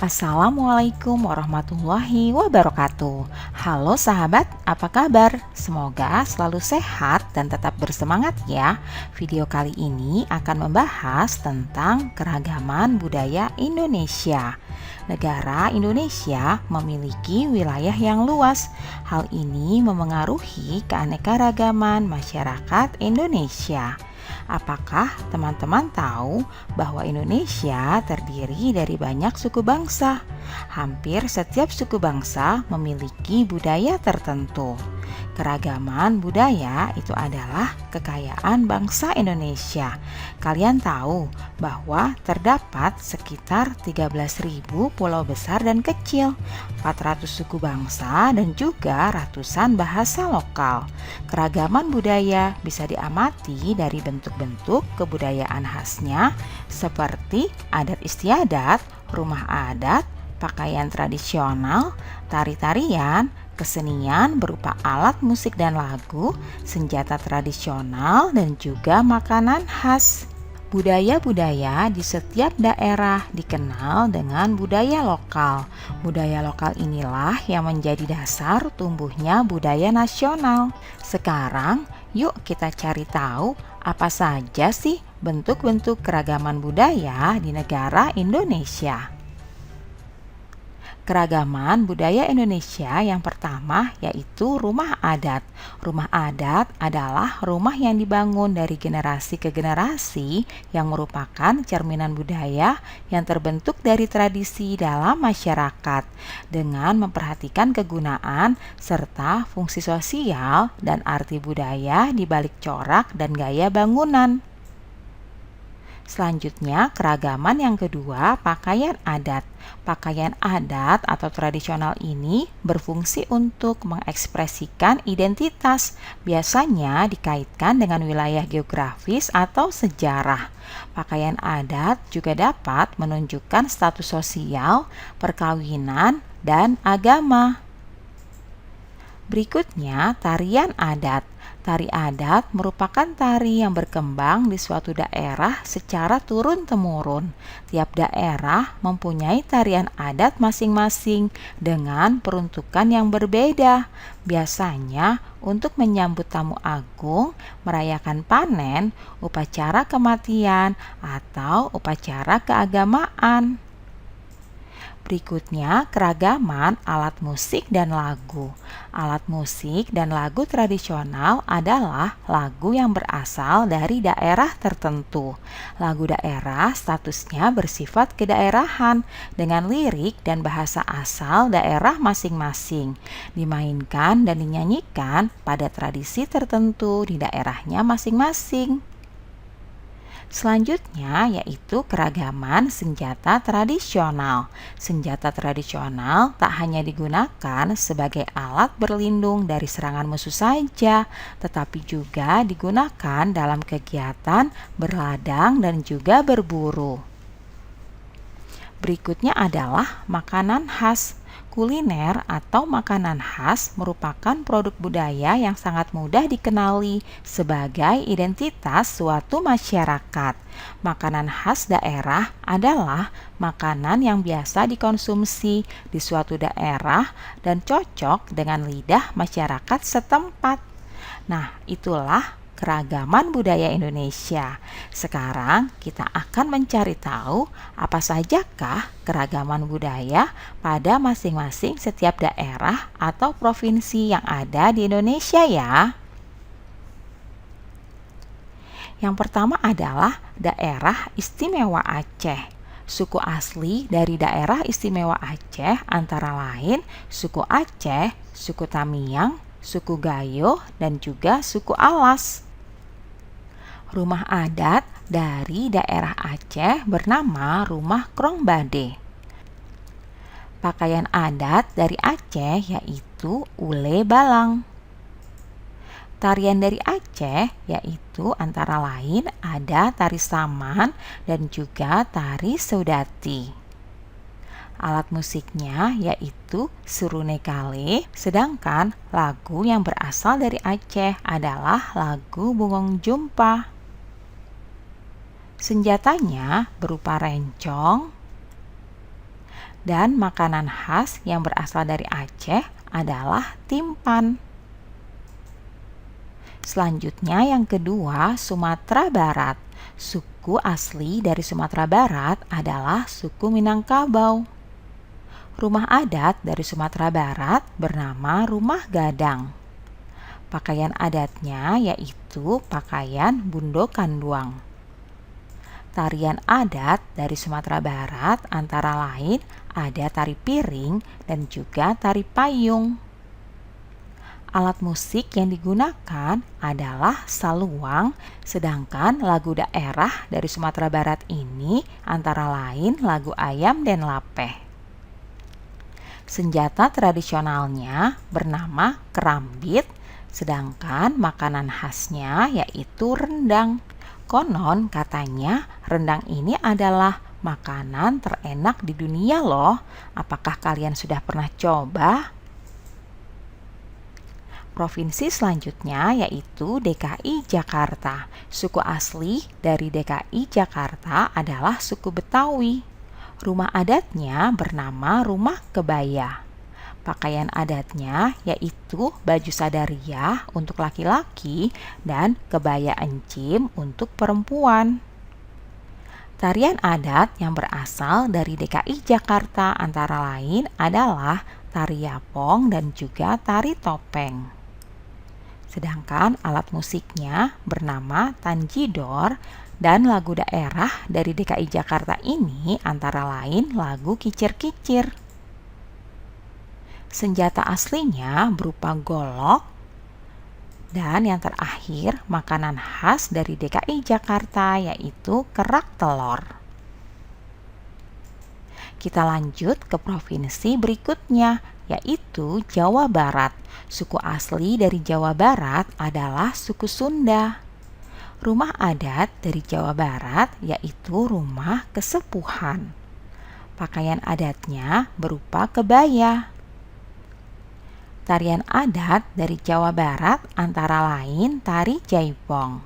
Assalamualaikum warahmatullahi wabarakatuh. Halo sahabat, apa kabar? Semoga selalu sehat dan tetap bersemangat ya. Video kali ini akan membahas tentang keragaman budaya Indonesia. Negara Indonesia memiliki wilayah yang luas. Hal ini memengaruhi keanekaragaman masyarakat Indonesia. Apakah teman-teman tahu bahwa Indonesia terdiri dari banyak suku bangsa? Hampir setiap suku bangsa memiliki budaya tertentu. Keragaman budaya itu adalah kekayaan bangsa Indonesia. Kalian tahu bahwa terdapat sekitar 13.000 pulau besar dan kecil, 400 suku bangsa dan juga ratusan bahasa lokal. Keragaman budaya bisa diamati dari bentuk-bentuk kebudayaan khasnya seperti adat istiadat, rumah adat, pakaian tradisional, tari-tarian, kesenian berupa alat musik dan lagu, senjata tradisional, dan juga makanan khas. Budaya-budaya di setiap daerah dikenal dengan budaya lokal. Budaya lokal inilah yang menjadi dasar tumbuhnya budaya nasional. Sekarang, yuk kita cari tahu apa saja sih bentuk-bentuk keragaman budaya di negara Indonesia. Keragaman budaya Indonesia yang pertama yaitu rumah adat. Rumah adat adalah rumah yang dibangun dari generasi ke generasi yang merupakan cerminan budaya yang terbentuk dari tradisi dalam masyarakat dengan memperhatikan kegunaan serta fungsi sosial dan arti budaya di balik corak dan gaya bangunan. Selanjutnya, keragaman yang kedua, pakaian adat. Pakaian adat atau tradisional ini berfungsi untuk mengekspresikan identitas, biasanya dikaitkan dengan wilayah geografis atau sejarah. Pakaian adat juga dapat menunjukkan status sosial, perkawinan, dan agama. Berikutnya, tarian adat. Tari adat merupakan tari yang berkembang di suatu daerah secara turun-temurun. Tiap daerah mempunyai tarian adat masing-masing dengan peruntukan yang berbeda. Biasanya untuk menyambut tamu agung, merayakan panen, upacara kematian, atau upacara keagamaan. Berikutnya, keragaman alat musik dan lagu. Alat musik dan lagu tradisional adalah lagu yang berasal dari daerah tertentu. Lagu daerah statusnya bersifat kedaerahan dengan lirik dan bahasa asal daerah masing-masing. Dimainkan dan dinyanyikan pada tradisi tertentu di daerahnya masing-masing. Selanjutnya yaitu keragaman senjata tradisional. Senjata tradisional tak hanya digunakan sebagai alat berlindung dari serangan musuh saja, tetapi juga digunakan dalam kegiatan berladang dan juga berburu. Berikutnya adalah makanan khas. Kuliner atau makanan khas merupakan produk budaya yang sangat mudah dikenali sebagai identitas suatu masyarakat. Makanan khas daerah adalah makanan yang biasa dikonsumsi di suatu daerah dan cocok dengan lidah masyarakat setempat. Nah, itulah keragaman budaya Indonesia. Sekarang kita akan mencari tahu apa sajakah keragaman budaya pada masing-masing setiap daerah atau provinsi yang ada di Indonesia ya. Yang pertama adalah Daerah Istimewa Aceh. Suku asli dari Daerah Istimewa Aceh antara lain suku Aceh, suku Tamiang, suku Gayo, dan juga suku Alas. Rumah adat dari daerah Aceh bernama Rumah Krongbade. Pakaian adat dari Aceh yaitu ule balang. Tarian dari Aceh yaitu antara lain ada tari saman dan juga tari saudati. Alat musiknya yaitu surune kale, sedangkan lagu yang berasal dari Aceh adalah lagu Bungong Jumpa. Senjatanya berupa rencong, Dan makanan khas yang berasal dari Aceh adalah timpan. Selanjutnya yang kedua, Sumatera Barat. Suku asli dari Sumatera Barat adalah suku Minangkabau. Rumah adat dari Sumatera Barat bernama Rumah Gadang. Pakaian adatnya yaitu pakaian Bundo Kanduang. Tarian adat dari Sumatera Barat antara lain ada tari piring dan juga tari payung. Alat musik yang digunakan adalah saluang, sedangkan lagu daerah dari Sumatera Barat ini antara lain lagu Ayam dan Lapeh. Senjata tradisionalnya bernama kerambit, sedangkan makanan khasnya yaitu rendang. Konon katanya rendang ini adalah makanan terenak di dunia loh. Apakah kalian sudah pernah coba? Provinsi selanjutnya yaitu DKI Jakarta. Suku asli dari DKI Jakarta adalah suku Betawi. Rumah adatnya bernama Rumah Kebaya. Pakaian adatnya yaitu baju sadariah untuk laki-laki dan kebaya encim untuk perempuan. Tarian adat yang berasal dari DKI Jakarta antara lain adalah tari yapong dan juga tari topeng. Sedangkan alat musiknya bernama tanjidor dan lagu daerah dari DKI Jakarta ini antara lain lagu Kicir-Kicir. Senjata aslinya berupa golok, dan yang terakhir makanan khas dari DKI Jakarta yaitu kerak telur. Kita lanjut ke provinsi berikutnya yaitu Jawa Barat. Suku asli dari Jawa Barat adalah suku Sunda. Rumah adat dari Jawa Barat yaitu rumah kesepuhan. Pakaian adatnya berupa kebaya. Tarian adat dari Jawa Barat antara lain tari jaipong.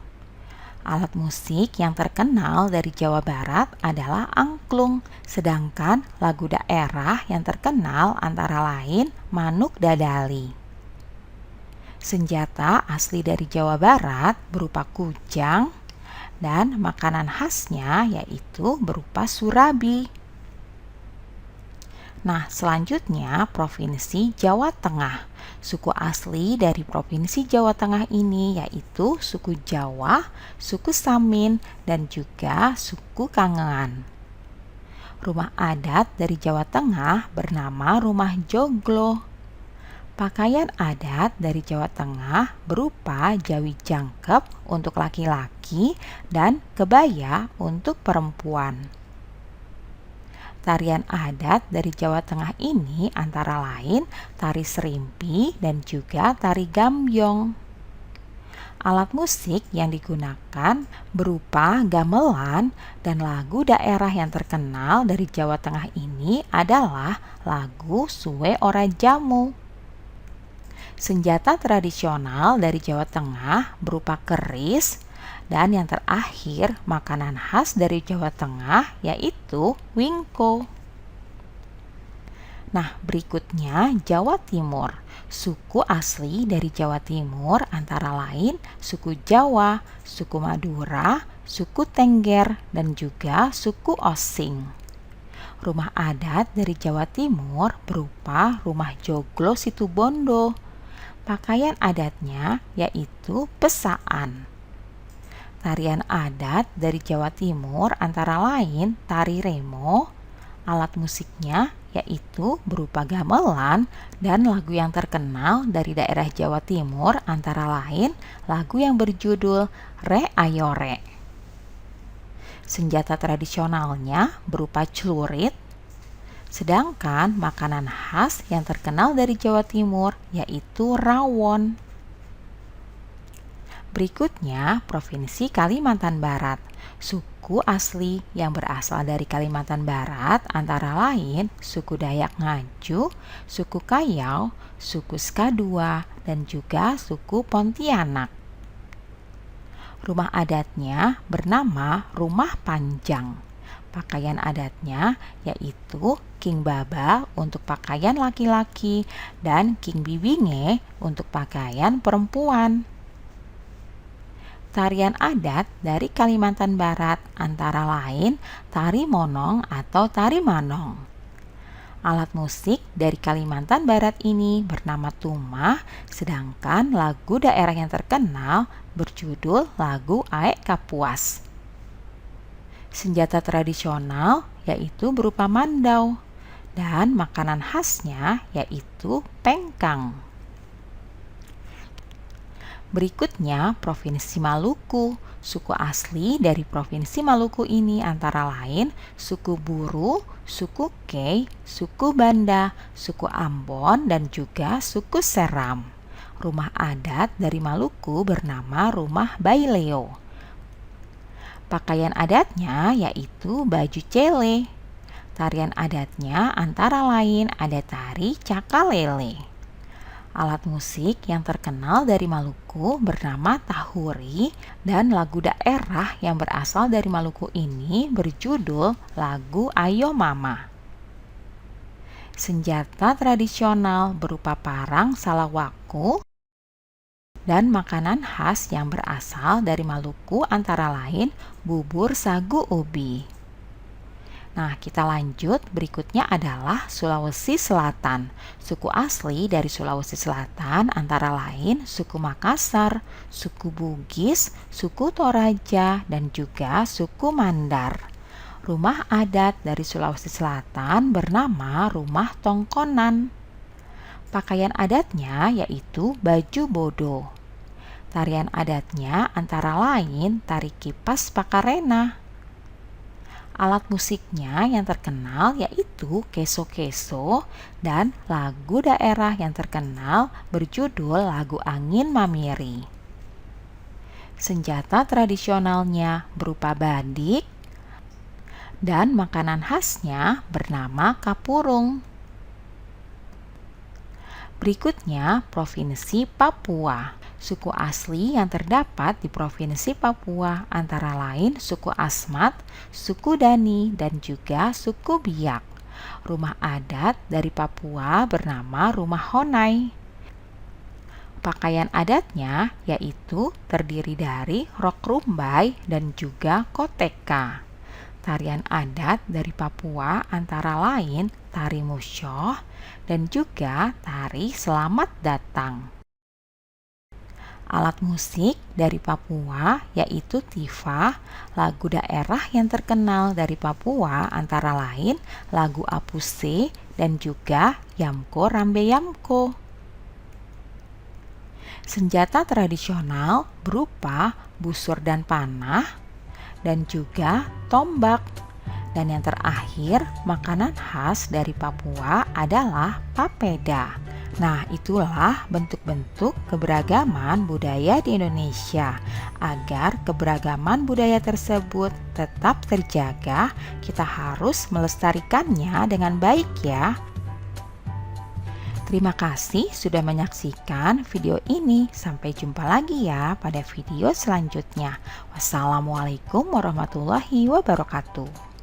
Alat musik yang terkenal dari Jawa Barat adalah angklung, sedangkan lagu daerah yang terkenal antara lain Manuk Dadali. Senjata asli dari Jawa Barat berupa kujang dan makanan khasnya yaitu berupa surabi. Nah, selanjutnya Provinsi Jawa Tengah. Suku asli dari Provinsi Jawa Tengah ini yaitu suku Jawa, suku Samin, dan juga suku Kangean. Rumah adat dari Jawa Tengah bernama Rumah Joglo. Pakaian adat dari Jawa Tengah berupa jawi jangkep untuk laki-laki dan kebaya untuk perempuan. Tarian adat dari Jawa Tengah ini antara lain tari serimpi dan juga tari gambyong. Alat musik yang digunakan berupa gamelan dan lagu daerah yang terkenal dari Jawa Tengah ini adalah lagu Suwe Ora Jamu. Senjata tradisional dari Jawa Tengah berupa keris. Dan yang terakhir, makanan khas dari Jawa Tengah yaitu wingko. Nah, berikutnya Jawa Timur. Suku asli dari Jawa Timur antara lain suku Jawa, suku Madura, suku Tengger, dan juga suku Osing. Rumah adat dari Jawa Timur berupa Rumah Joglo Situbondo. Pakaian adatnya yaitu pesaan. Tarian adat dari Jawa Timur antara lain tari remo, alat musiknya yaitu berupa gamelan, dan lagu yang terkenal dari daerah Jawa Timur antara lain lagu yang berjudul Re Ayore. Senjata tradisionalnya berupa celurit, sedangkan makanan khas yang terkenal dari Jawa Timur yaitu rawon. Berikutnya, Provinsi Kalimantan Barat. Suku asli yang berasal dari Kalimantan Barat antara lain suku Dayak Ngaju, suku Kayau, suku Skadua, dan juga suku Pontianak. Rumah adatnya bernama Rumah Panjang. Pakaian adatnya yaitu King Baba untuk pakaian laki-laki dan King Bibinge untuk pakaian perempuan. Tarian adat dari Kalimantan Barat antara lain tari monong atau tari manong. Alat musik dari Kalimantan Barat ini bernama tumah, sedangkan lagu daerah yang terkenal berjudul lagu Aek Kapuas. Senjata tradisional yaitu berupa mandau dan makanan khasnya yaitu pengkang. Berikutnya, Provinsi Maluku. Suku asli dari Provinsi Maluku ini antara lain suku Buru, suku Kei, suku Banda, suku Ambon, dan juga suku Seram. Rumah adat dari Maluku bernama Rumah Baileo. Pakaian adatnya yaitu baju cele. Tarian adatnya antara lain ada tari cakalele. Alat musik yang terkenal dari Maluku bernama tahuri dan lagu daerah yang berasal dari Maluku ini berjudul lagu Ayo Mama. Senjata tradisional berupa parang salawaku dan makanan khas yang berasal dari Maluku antara lain bubur sagu ubi. Nah, kita lanjut. Berikutnya adalah Sulawesi Selatan. Suku asli dari Sulawesi Selatan antara lain suku Makassar, suku Bugis, suku Toraja, dan juga suku Mandar. Rumah adat dari Sulawesi Selatan bernama Rumah Tongkonan. Pakaian adatnya yaitu baju bodo. Tarian adatnya antara lain tari kipas pakarena. Alat musiknya yang terkenal yaitu keso-keso dan lagu daerah yang terkenal berjudul lagu Angin Mamiri. Senjata tradisionalnya berupa badik dan makanan khasnya bernama kapurung. Berikutnya, Provinsi Papua. Suku asli yang terdapat di Provinsi Papua antara lain suku Asmat, suku Dani, dan juga suku Biak. Rumah adat dari Papua bernama Rumah Honai. Pakaian adatnya yaitu terdiri dari rok rumbai dan juga koteka. Tarian adat dari Papua antara lain tari musyoh dan juga tari selamat datang. Alat musik dari Papua yaitu tifa, lagu daerah yang terkenal dari Papua antara lain lagu Apuse dan juga Yamko Rambe Yamko. Senjata tradisional berupa busur dan panah dan juga tombak. Dan yang terakhir, makanan khas dari Papua adalah papeda. Nah, itulah bentuk-bentuk keberagaman budaya di Indonesia. Agar keberagaman budaya tersebut tetap terjaga, kita harus melestarikannya dengan baik ya. Terima kasih sudah menyaksikan video ini. Sampai jumpa lagi ya pada video selanjutnya. Wassalamualaikum warahmatullahi wabarakatuh.